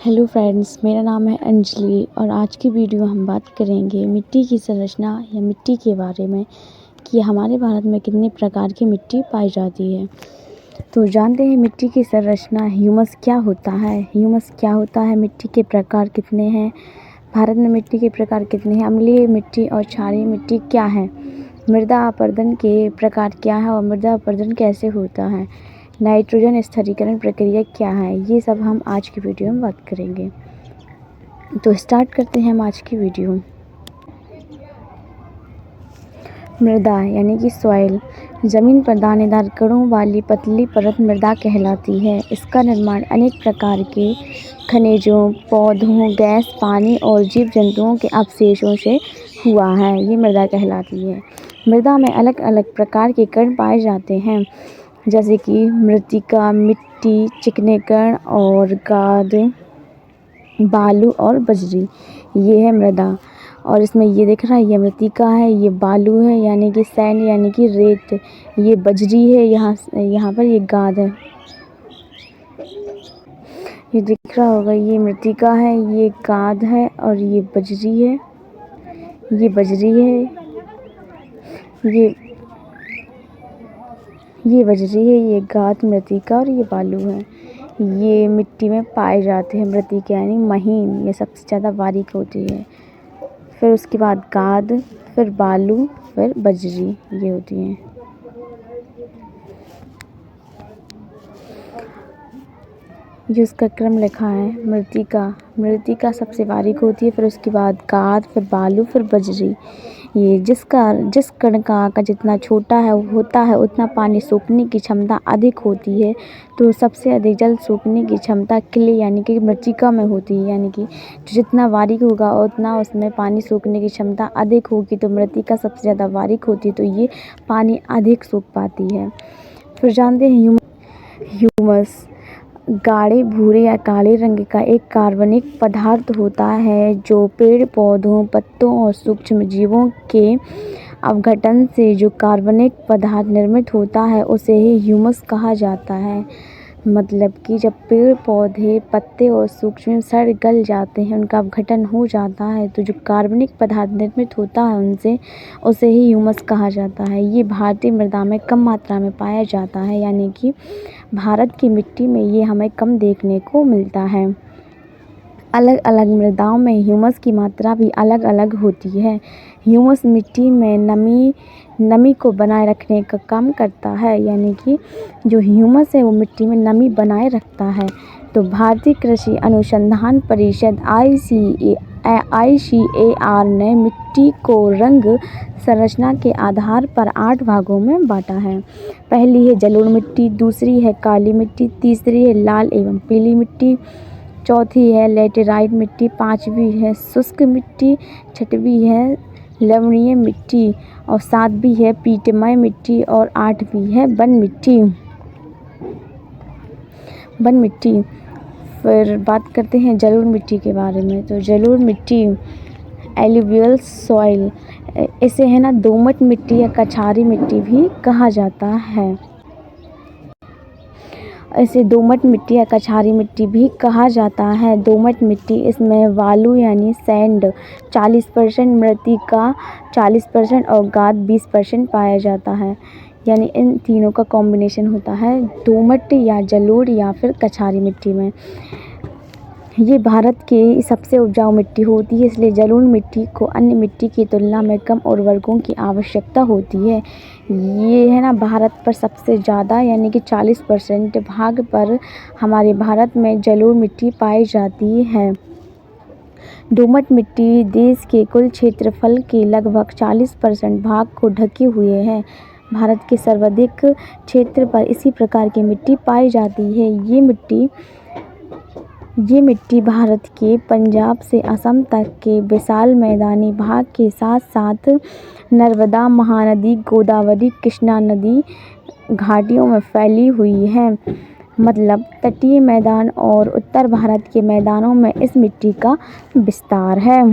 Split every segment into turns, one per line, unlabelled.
Hello friends, मेरा नाम है अंजलि और आज की वीडियो हम बात करेंगे मिट्टी की संरचना या मिट्टी के बारे में कि हमारे भारत में कितने प्रकार की मिट्टी पाई जाती है। तो जानते हैं मिट्टी की संरचना। ह्यूमस क्या होता है? मिट्टी के प्रकार कितने हैं? भारत में मिट्टी के प्रकार कितने हैं? अम्लीय मिट्टी और क्षारीय मिट्टी क्या है? मृदा अपरदन के प्रकार क्या है और मृदा अपरदन कैसे होता है? नाइट्रोजन स्थिरीकरण प्रक्रिया क्या है? ये सब हम आज की वीडियो में बात करेंगे। तो स्टार्ट करते हैं हम आज की वीडियो। मृदा यानी कि सॉइल, ज़मीन पर दानेदार कणों वाली पतली परत मृदा कहलाती है। इसका निर्माण अनेक प्रकार के खनिजों, पौधों, गैस, पानी और जीव जंतुओं के अवशेषों से हुआ है। ये मृदा कहलाती है। मृदा में अलग अलग प्रकार के कण पाए जाते हैं, जैसे कि मृत्तिका, मिट्टी, चिकने कण और गाद, बालू और बजरी। ये है मृदा। और इसमें ये दिख रहा है, ये मृत्तिका है, ये बालू है यानी कि सैंड यानी कि रेत, ये बजरी है, यहाँ पर ये गाद है। ये दिख रहा होगा, ये मृत्तिका है, ये गाद है और ये बजरी है, ये बजरी है, ये बजरी है, ये गाद, मृत्तिका और ये बालू है। ये मिट्टी में पाए जाते हैं। मृत्तिका यानी महीन, ये सबसे ज़्यादा बारीक होती है। फिर उसके बाद गाद, फिर बालू, फिर बजरी, ये होती हैं। जो इसका क्रम लिखा है, मृत्तिका सबसे बारीक होती है, फिर उसके बाद गाद, फिर बालू, फिर बजरी। ये जिस कण का आकार जितना छोटा है होता है उतना पानी सोखने की क्षमता अधिक होती है। तो सबसे अधिक जल सोखने की क्षमता क्ले यानी कि मृत्तिका में होती है, यानी कि जितना बारीक होगा उतना उसमें पानी सोखने की क्षमता अधिक होगी। तो मृत्तिका सबसे ज़्यादा बारीक होती है, तो ये पानी अधिक सोख पाती है। फिर जानते हैं ह्यूमस गाढ़े भूरे या काले रंग का एक कार्बनिक पदार्थ होता है जो पेड़ पौधों, पत्तों और सूक्ष्म जीवों के अपघटन से जो कार्बनिक पदार्थ निर्मित होता है उसे ही ह्यूमस कहा जाता है। मतलब कि जब पेड़ पौधे, पत्ते और सूक्ष्म सड़ गल जाते हैं, उनका अपघटन हो जाता है, तो जो कार्बनिक पदार्थ निर्मित होता है उनसे, उसे ही ह्यूमस कहा जाता है। ये भारतीय मृदा में कम मात्रा में पाया जाता है, यानी कि भारत की मिट्टी में ये हमें कम देखने को मिलता है। अलग अलग मृदाओं में ह्यूमस की मात्रा भी अलग अलग होती है। ह्यूमस मिट्टी में नमी को बनाए रखने का काम करता है, यानी कि जो ह्यूमस है वो मिट्टी में नमी बनाए रखता है। तो भारतीय कृषि अनुसंधान परिषद ICAR ने मिट्टी को रंग संरचना के आधार पर 8 भागों में बांटा है। पहली है जलोढ़ मिट्टी, दूसरी है काली मिट्टी, तीसरी है लाल एवं पीली मिट्टी, चौथी है लैटेराइट मिट्टी, पांचवी है शुष्क मिट्टी, छठवीं है लवणीय मिट्टी और सातवीं है पीटमय मिट्टी और आठवीं है वन मिट्टी। फिर बात करते हैं जलोढ़ मिट्टी के बारे में। तो जलोढ़ मिट्टी एलुवियल सॉइल, इसे है ना दोमट मिट्टी या कछारी मिट्टी भी कहा जाता है। इसे दोमट मिट्टी या कछारी मिट्टी भी कहा जाता है। दोमट मिट्टी, इसमें बालू यानी सैंड 40%, मृत्तिका 40% और गाद 20% पाया जाता है। यानी इन तीनों का कॉम्बिनेशन होता है दोमट या जलोढ़ या फिर कछारी मिट्टी में। ये भारत की सबसे उपजाऊ मिट्टी होती है, इसलिए जलोढ़ मिट्टी को अन्य मिट्टी की तुलना में कम उर्वरकों की आवश्यकता होती है। ये है ना भारत पर सबसे ज़्यादा यानी कि 40% भाग पर हमारे भारत में जलोढ़ मिट्टी पाई जाती है। दोमट मिट्टी देश के कुल क्षेत्रफल के लगभग 40% भाग को ढके हुए है। भारत के सर्वाधिक क्षेत्र पर इसी प्रकार की मिट्टी पाई जाती है। ये मिट्टी भारत के पंजाब से असम तक के विशाल मैदानी भाग के साथ साथ नर्मदा, महानदी, गोदावरी, कृष्णा नदी घाटियों में फैली हुई है। मतलब तटीय मैदान और उत्तर भारत के मैदानों में इस मिट्टी का विस्तार है।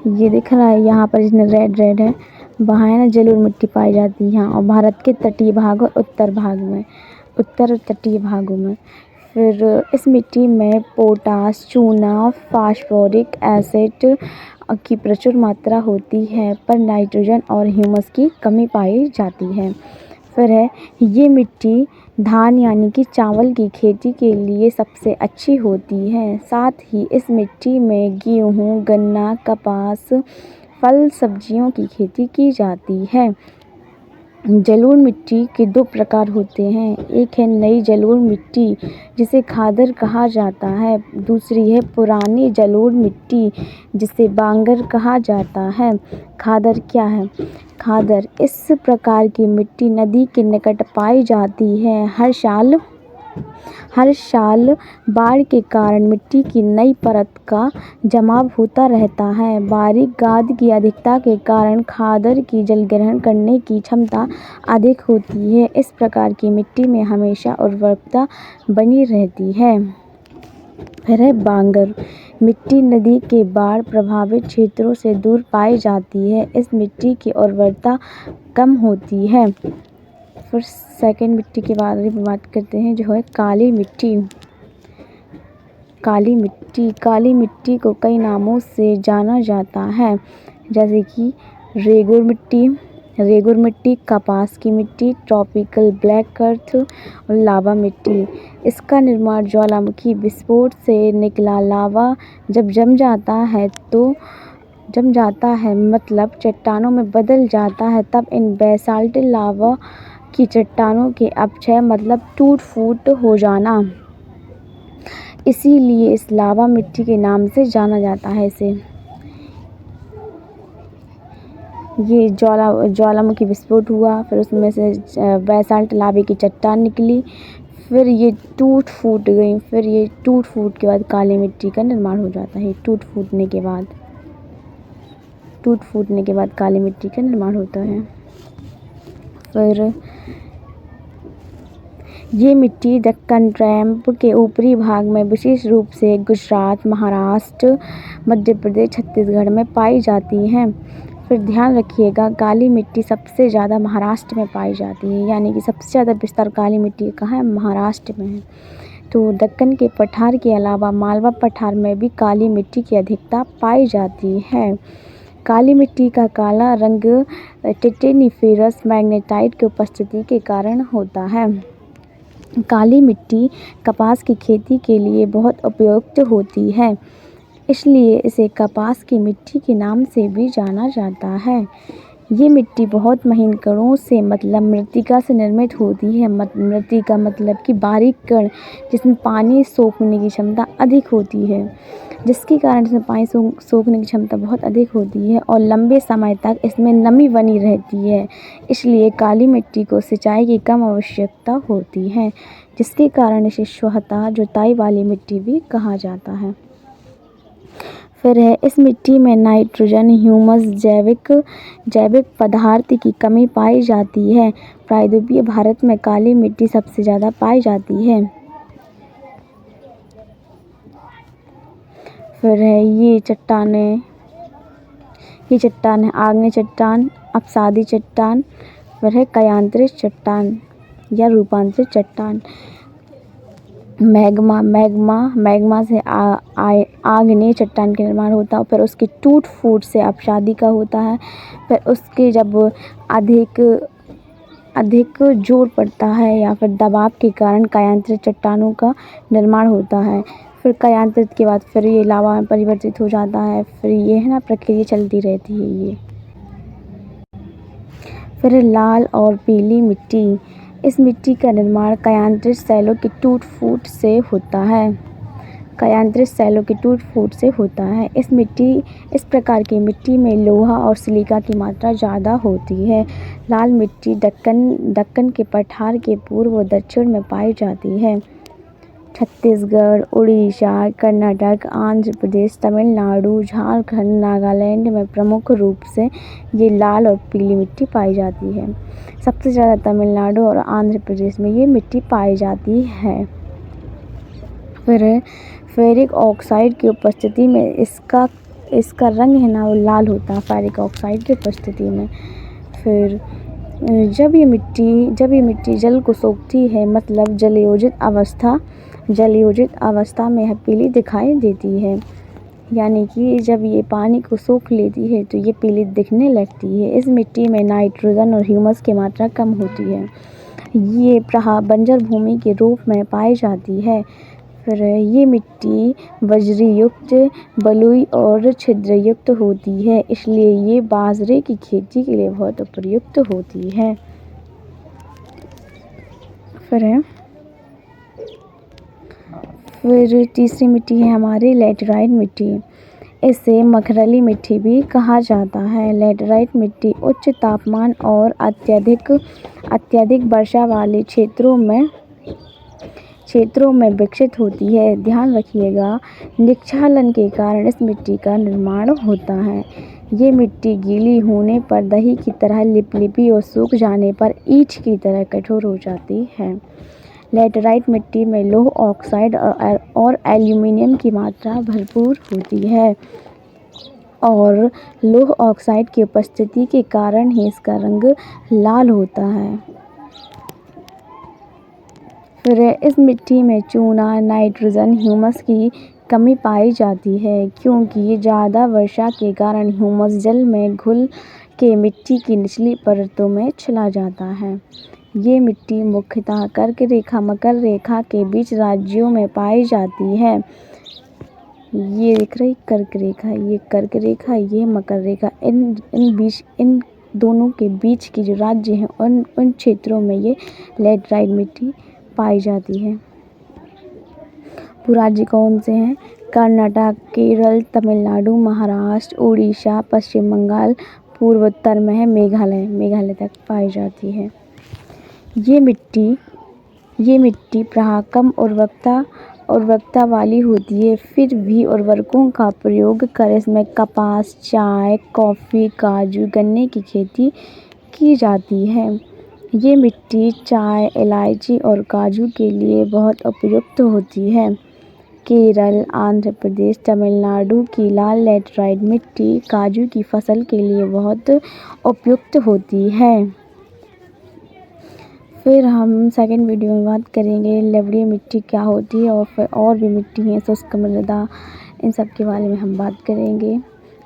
ये दिख रहा है यहाँ पर, इसमें रेड है वहाँ है ना जलोढ़ मिट्टी पाई जाती है और भारत के तटीय भाग और उत्तर तटीय भागों में। फिर इस मिट्टी में पोटाश, चूना, फास्फोरिक एसिड की प्रचुर मात्रा होती है, पर नाइट्रोजन और ह्यूमस की कमी पाई जाती है। फिर है ये मिट्टी धान यानी कि चावल की खेती के लिए सबसे अच्छी होती है। साथ ही इस मिट्टी में गेहूँ, गन्ना, कपास, फल सब्जियों की खेती की जाती है। जलोढ़ मिट्टी के दो प्रकार होते हैं, एक है नई जलोढ़ मिट्टी जिसे खादर कहा जाता है, दूसरी है पुरानी जलोढ़ मिट्टी जिसे बांगर कहा जाता है। खादर क्या है? खादर इस प्रकार की मिट्टी नदी के निकट पाई जाती है। हर साल बाढ़ के कारण मिट्टी की नई परत का जमाव होता रहता है। बारीक गाद की अधिकता के कारण खादर की जल ग्रहण करने की क्षमता अधिक होती है। इस प्रकार की मिट्टी में हमेशा उर्वरकता बनी रहती है। फिर है बांगर मिट्टी नदी के बाढ़ प्रभावित क्षेत्रों से दूर पाई जाती है। इस मिट्टी की उर्वरता कम होती है। फिर सेकंड मिट्टी के बारे में बात करते हैं जो है काली मिट्टी। काली मिट्टी को कई नामों से जाना जाता है, जैसे कि रेगुर मिट्टी, कपास की मिट्टी, ट्रॉपिकल ब्लैक अर्थ और लावा मिट्टी। इसका निर्माण ज्वालामुखी विस्फोट से निकला लावा जब जम जाता है मतलब चट्टानों में बदल जाता है, तब इन बेसाल्ट लावा की चट्टानों के अपक्षय मतलब टूट फूट हो जाना, इसीलिए इस लावा मिट्टी के नाम से जाना जाता है इसे। ये ज्वालामुखी विस्फोट हुआ, फिर उसमें से बेसाल्ट लावे की चट्टान निकली, फिर ये टूट फूट गई, फिर ये टूट फूट के बाद काली मिट्टी का निर्माण हो जाता है। टूट फूटने के बाद काली मिट्टी का निर्माण होता है। फिर ये मिट्टी दक्कन ट्रैप के ऊपरी भाग में विशेष रूप से गुजरात, महाराष्ट्र, मध्य प्रदेश, छत्तीसगढ़ में पाई जाती हैं। फिर ध्यान रखिएगा काली मिट्टी सबसे ज़्यादा महाराष्ट्र में पाई जाती है, यानी कि सबसे ज़्यादा विस्तार काली मिट्टी कहाँ है? महाराष्ट्र में है। तो दक्कन के पठार के अलावा मालवा पठार में भी काली मिट्टी की अधिकता पाई जाती है। काली मिट्टी का काला रंग टिटेनिफेरस मैग्नेटाइट की उपस्थिति के कारण होता है। काली मिट्टी कपास की खेती के लिए बहुत उपयुक्त होती है, इसलिए इसे कपास की मिट्टी के नाम से भी जाना जाता है। ये मिट्टी बहुत महीन कणों से मतलब मृत्तिका से निर्मित होती है। मृत्तिका मतलब कि बारीक कण जिसमें पानी सोखने की क्षमता अधिक होती है, जिसके कारण इसमें पानी सोखने की क्षमता बहुत अधिक होती है और लंबे समय तक इसमें नमी बनी रहती है। इसलिए काली मिट्टी को सिंचाई की कम आवश्यकता होती है, जिसके कारण इसे स्वतः जुताई वाली मिट्टी भी कहा जाता है। फिर है इस मिट्टी में नाइट्रोजन, ह्यूमस, जैविक पदार्थ की कमी पाई जाती है। प्रायद्वीपीय भारत में काली मिट्टी सबसे ज़्यादा पाई जाती है। फिर है ये चट्टान है आग्नेय चट्टान, अपसादी चट्टान, फिर है कायांतरित चट्टान या रूपांतरित चट्टान। मैग्मा से आग्नेय चट्टान का निर्माण होता है, फिर उसके टूट फूट से अपसादी का होता है, फिर उसके जब अधिक जोर पड़ता है या फिर दबाव के कारण कायांतरित चट्टानों का निर्माण होता है। फिर कायांतरित के बाद फिर ये लावा में परिवर्तित हो जाता है, फिर ये है ना प्रक्रिया चलती रहती है ये। फिर लाल और पीली मिट्टी। इस मिट्टी का निर्माण कायांतरित सैलों के टूट फूट से होता है। इस प्रकार की मिट्टी में लोहा और सिलिका की मात्रा ज़्यादा होती है। लाल मिट्टी दक्कन के पठार के पूर्व और दक्षिण में पाई जाती है। छत्तीसगढ़, उड़ीसा, कर्नाटक, आंध्र प्रदेश, तमिलनाडु, झारखंड, नागालैंड में प्रमुख रूप से ये लाल और पीली मिट्टी पाई जाती है। सबसे ज़्यादा तमिलनाडु और आंध्र प्रदेश में ये मिट्टी पाई जाती है। फिर फेरिक ऑक्साइड की उपस्थिति में इसका रंग है ना वो लाल होता है, फेरिक ऑक्साइड की उपस्थिति में। फिर जब ये मिट्टी जल को सोखती है, मतलब जलयोजित अवस्था में यह पीली दिखाई देती है। यानी कि जब ये पानी को सोख लेती है तो ये पीली दिखने लगती है। इस मिट्टी में नाइट्रोजन और ह्यूमस की मात्रा कम होती है। ये बंजर भूमि के रूप में पाई जाती है। फिर ये मिट्टी बजरी युक्त, बलुई और छिद्रयुक्त होती है, इसलिए ये बाजरे की खेती के लिए बहुत उपयुक्त होती है। फिर तीसरी मिट्टी है हमारी लैटेराइट मिट्टी। इसे मखरली मिट्टी भी कहा जाता है। लैटेराइट मिट्टी उच्च तापमान और अत्यधिक वर्षा वाले क्षेत्रों में विकसित होती है। ध्यान रखिएगा, निक्षालन के कारण इस मिट्टी का निर्माण होता है। ये मिट्टी गीली होने पर दही की तरह लिपलिपी और सूख जाने पर ईंट की तरह कठोर हो जाती है। लैटेराइट मिट्टी में लौह ऑक्साइड और एल्यूमीनियम की मात्रा भरपूर होती है और लौह ऑक्साइड की उपस्थिति के कारण ही इसका रंग लाल होता है। फिर इस मिट्टी में चूना, नाइट्रोजन, ह्यूमस की कमी पाई जाती है, क्योंकि ज़्यादा वर्षा के कारण ह्यूमस जल में घुल के मिट्टी की निचली परतों में चला जाता है। ये मिट्टी मुख्यतः कर्क रेखा, मकर रेखा के बीच राज्यों में पाई जाती है। ये दिख रही कर्क रेखा, ये कर्क रेखा, ये मकर रेखा, इन दोनों के बीच की जो राज्य हैं उन क्षेत्रों में ये लैटेराइट मिट्टी पाई जाती है। वो राज्य कौन से हैं? कर्नाटक, केरल, तमिलनाडु, महाराष्ट्र, उड़ीसा, पश्चिम बंगाल, पूर्वोत्तर में है मेघालय तक पाई जाती है। ये मिट्टी प्रायः कम उर्वरकता वाली होती है, फिर भी उर्वरकों का प्रयोग कर इसमें कपास, चाय, कॉफ़ी, काजू, गन्ने की खेती की जाती है। ये मिट्टी चाय, इलायची और काजू के लिए बहुत उपयुक्त होती है। केरल, आंध्र प्रदेश, तमिलनाडु की लाल लैटेराइट मिट्टी काजू की फसल के लिए बहुत उपयुक्त होती है। फिर हम सेकंड वीडियो में बात करेंगे लवणीय मिट्टी क्या होती है और फिर और भी मिट्टी है, शुष्क मृदा, इन सब के बारे में हम बात करेंगे।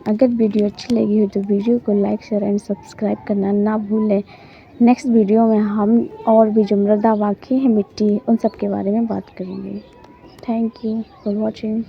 अगर वीडियो अच्छी लगी हो तो वीडियो को लाइक, शेयर एंड सब्सक्राइब करना ना भूलें। नेक्स्ट वीडियो में हम और भी जो मृदा वाक्य है मिट्टी, उन सब के बारे में बात करेंगे। Thank you for watching.